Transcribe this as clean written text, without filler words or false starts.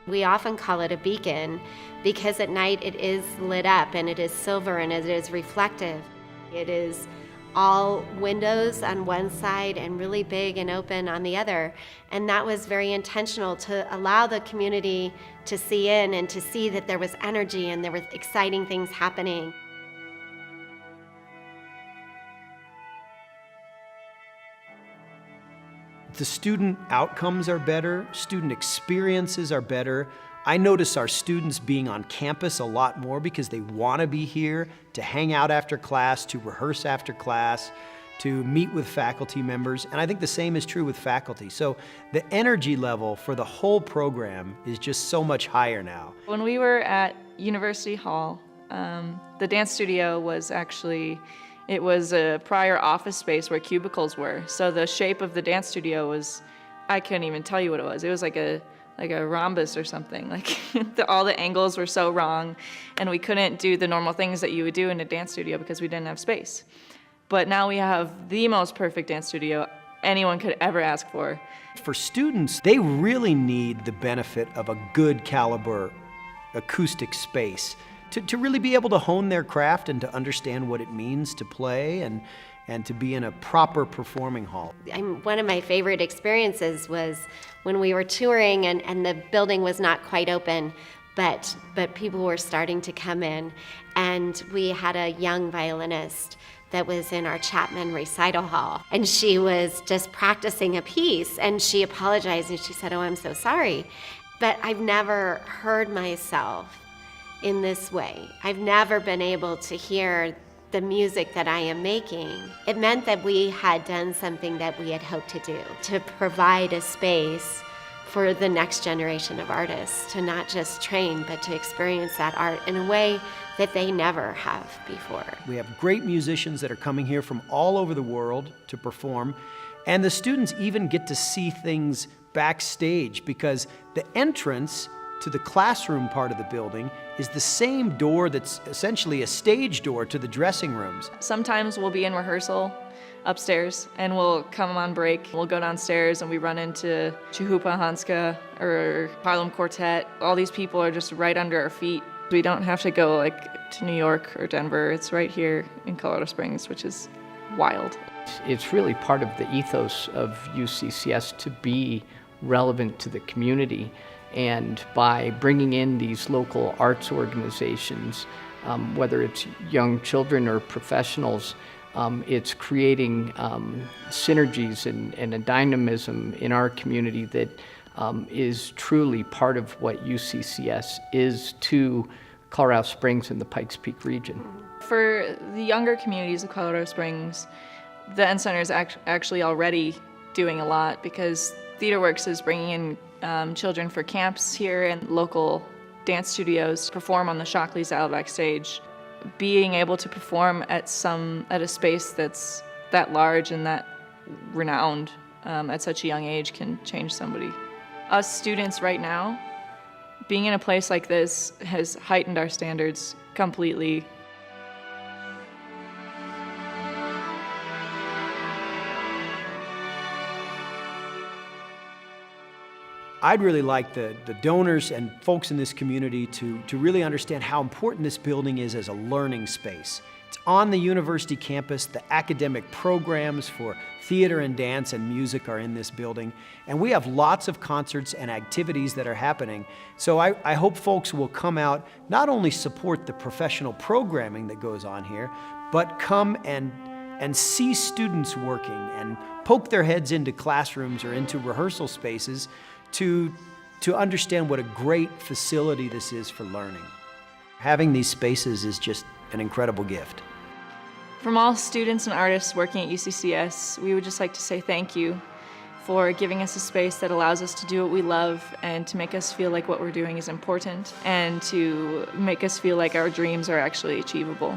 We often call it a beacon because at night it is lit up and it is silver and it is reflective. It is all windows on one side and really big and open on the other. And that was very intentional to allow the community to see in and to see that there was energy and there were exciting things happening. The student outcomes are better, student experiences are better. I notice our students being on campus a lot more because they want to be here to hang out after class, to rehearse after class, to meet with faculty members, and I think the same is true with faculty. So the energy level for the whole program is just so much higher now. When we were at University Hall, the dance studio was actually, it was a prior office space where cubicles were. So the shape of the dance studio was, I couldn't even tell you what it was. It was like a rhombus or something. Like all the angles were so wrong, and we couldn't do the normal things that you would do in a dance studio because we didn't have space. But now we have the most perfect dance studio anyone could ever ask for. For students, they really need the benefit of a good caliber acoustic space to really be able to hone their craft and to understand what it means to play and to be in a proper performing hall. One of my favorite experiences was when we were touring and the building was not quite open, but people were starting to come in, and we had a young violinist that was in our Chapman recital hall, and she was just practicing a piece, and she apologized and she said, "Oh, I'm so sorry." But I've never heard myself in this way. I've never been able to hear the music that I am making. It meant that we had done something that we had hoped to do, to provide a space for the next generation of artists to not just train, but to experience that art in a way that they never have before. We have great musicians that are coming here from all over the world to perform, and the students even get to see things backstage because the entrance to the classroom part of the building is the same door that's essentially a stage door to the dressing rooms. Sometimes we'll be in rehearsal upstairs and we'll come on break. We'll go downstairs and we run into Chihupa Hanska or Harlem Quartet. All these people are just right under our feet. We don't have to go to New York or Denver. It's right here in Colorado Springs, which is wild. It's really part of the ethos of UCCS to be relevant to the community. And by bringing in these local arts organizations, whether it's young children or professionals, it's creating synergies and a dynamism in our community that is truly part of what UCCS is to Colorado Springs and the Pikes Peak region. For the younger communities of Colorado Springs, the Ent Center is actually already doing a lot because TheaterWorks is bringing in children for camps here and local dance studios perform on the Shockley Saddleback stage. Being able to perform at a space that's that large and that renowned at such a young age can change somebody. Us students right now, being in a place like this has heightened our standards completely. I'd really like the donors and folks in this community to really understand how important this building is as a learning space. It's on the university campus. The academic programs for theater and dance and music are in this building. And we have lots of concerts and activities that are happening. So I hope folks will come out, not only support the professional programming that goes on here, but come and see students working and poke their heads into classrooms or into rehearsal spaces to understand what a great facility this is for learning. Having these spaces is just an incredible gift. From all students and artists working at UCCS, we would just like to say thank you for giving us a space that allows us to do what we love and to make us feel like what we're doing is important and to make us feel like our dreams are actually achievable.